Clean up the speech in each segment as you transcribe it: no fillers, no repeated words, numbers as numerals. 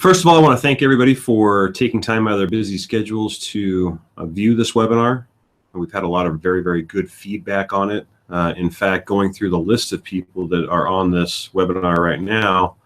First of all, I want to thank everybody for taking time out of their busy schedules to view this webinar. We've had a lot of very, very good feedback on it. In fact, going through the list of people that are on this webinar right now,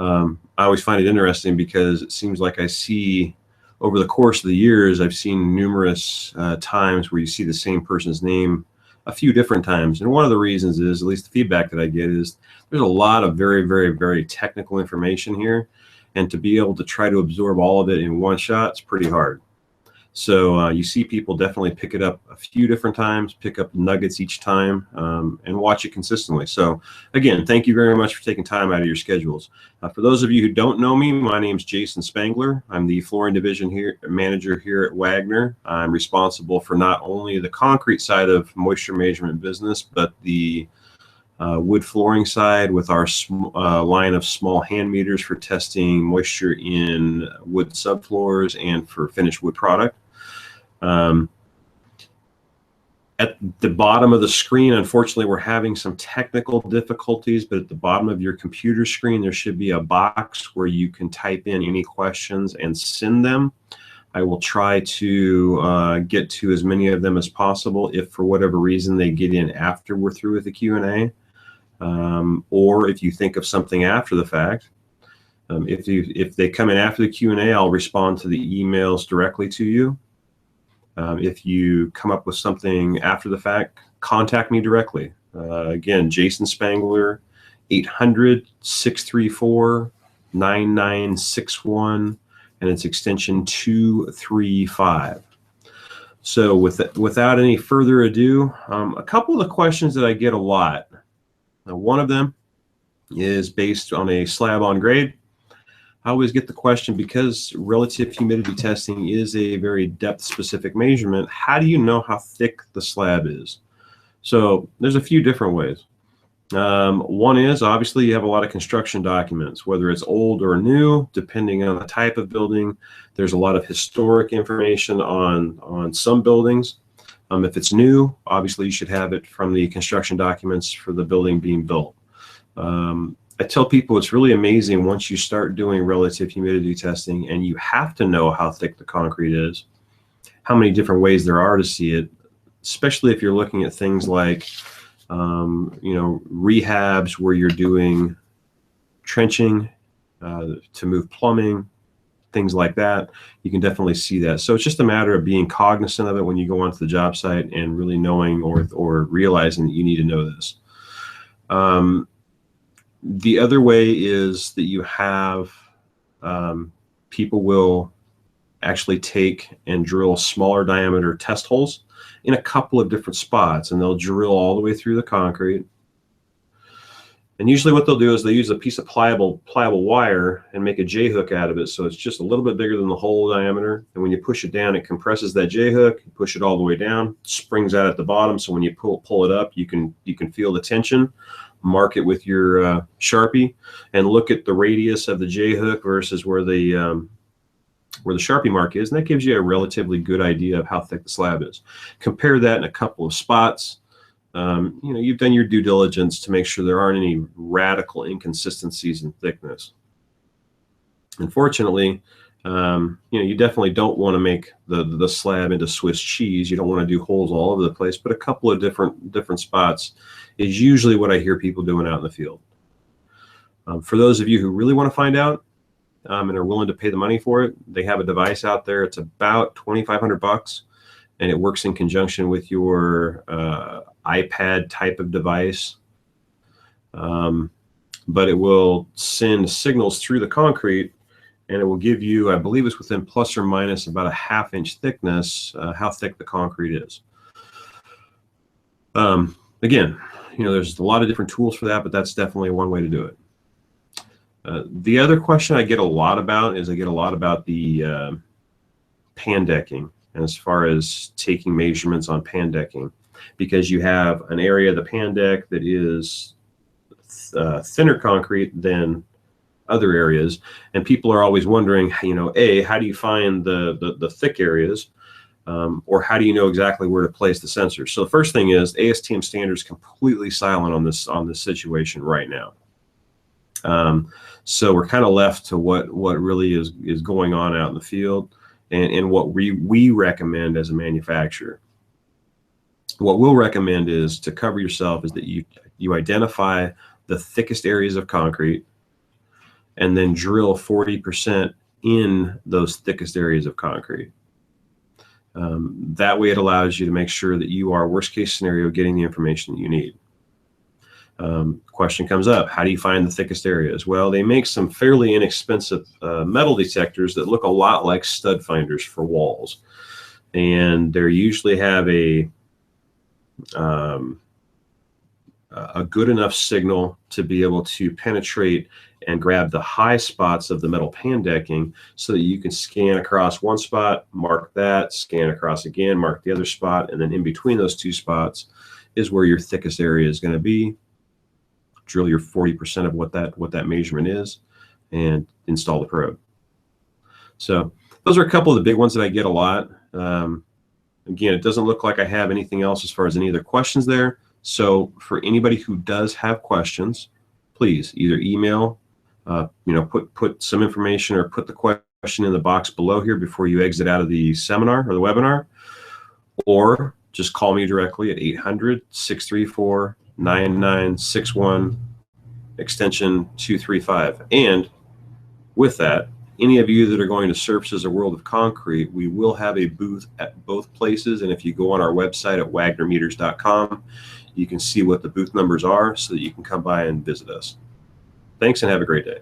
I always find it interesting because it seems like I see over the course of the years, I've seen numerous times where you see the same person's name a few different times. And one of the reasons is, at least the feedback that I get, is there's a lot of very, very, very technical information here. And to be able to try to absorb all of it in one shot, it's pretty hard. So you see people definitely pick it up a few different times, pick up nuggets each time, and watch it consistently. So again, thank you very much for taking time out of your schedules. For those of you who don't know me, my name is Jason Spangler. I'm the flooring division manager here at Wagner. I'm responsible for not only the concrete side of moisture measurement business, but the wood flooring side with our line of small hand meters for testing moisture in wood subfloors and for finished wood product. At the bottom of the screen, unfortunately, we're having some technical difficulties, but at the bottom of your computer screen, there should be a box where you can type in any questions and send them. I will try to get to as many of them as possible if for whatever reason they get in after we're through with the Q&A. Or if you think of something after the fact, if they come in after the Q&A, I'll respond to the emails directly to you. If you come up with something after the fact, contact me directly. Again, Jason Spangler, 800-634-9961, and it's extension 235. So without any further ado, a couple of the questions that I get a lot. Now, one of them is based on a slab on grade. I always get the question, because relative humidity testing is a very depth specific measurement, how do you know how thick the slab is? So there's a few different ways. One is, obviously, you have a lot of construction documents, whether it's old or new, depending on the type of building. There's a lot of historic information on some buildings. If it's new, obviously you should have it from the construction documents for the building being built. I tell people it's really amazing once you start doing relative humidity testing and you have to know how thick the concrete is, how many different ways there are to see it, especially if you're looking at things like, rehabs where you're doing trenching to move plumbing, things like that. You can definitely see that. So it's just a matter of being cognizant of it when you go onto the job site and really knowing or realizing that you need to know this. The other way is that you have people will actually take and drill smaller diameter test holes in a couple of different spots, and they'll drill all the way through the concrete. And usually what they'll do is they use a piece of pliable wire and make a J-hook out of it, so it's just a little bit bigger than the hole diameter. And when you push it down, it compresses that J-hook. You push it all the way down, springs out at the bottom, so when you pull it up, you can feel the tension. Mark it with your Sharpie and look at the radius of the J-hook versus where the Sharpie mark is, and that gives you a relatively good idea of how thick the slab is. Compare that in a couple of spots. You've done your due diligence to make sure there aren't any radical inconsistencies in thickness. Unfortunately, you definitely don't want to make the slab into Swiss cheese. You don't want to do holes all over the place, but a couple of different spots is usually what I hear people doing out in the field. For those of you who really want to find out and are willing to pay the money for it, they have a device out there. It's about $2,500, and it works in conjunction with your iPad type of device. But it will send signals through the concrete, and it will give you, I believe it's within plus or minus about a ½ inch thickness, how thick the concrete is. Again, there's a lot of different tools for that, but that's definitely one way to do it. The other question I get a lot about is the pan decking, and as far as taking measurements on pan decking, because you have an area of the pan deck that is thinner concrete than other areas, and people are always wondering, A, how do you find the thick areas, or how do you know exactly where to place the sensor? So the first thing is ASTM standard is completely silent on this situation right now. So we're kind of left to what really is going on out in the field, and what we recommend as a manufacturer. What we'll recommend is to cover yourself is that you identify the thickest areas of concrete and then drill 40% in those thickest areas of concrete. That way it allows you to make sure that you are, worst case scenario, getting the information that you need. Question comes up, how do you find the thickest areas? Well, they make some fairly inexpensive metal detectors that look a lot like stud finders for walls. And they usually have a good enough signal to be able to penetrate and grab the high spots of the metal pan decking so that you can scan across one spot, mark that, scan across again, mark the other spot, and then in between those two spots is where your thickest area is going to be. Drill your 40% of what that measurement is and install the probe. So those are a couple of the big ones that I get a lot. Again, it doesn't look like I have anything else as far as any other questions there. So for anybody who does have questions, please either email, put some information or put the question in the box below here before you exit out of the seminar or the webinar, or just call me directly at 800-634-9961, extension 235. And with that, any of you that are going to Surfaces A World of Concrete, we will have a booth at both places. And if you go on our website at wagnermeters.com, you can see what the booth numbers are so that you can come by and visit us. Thanks and have a great day.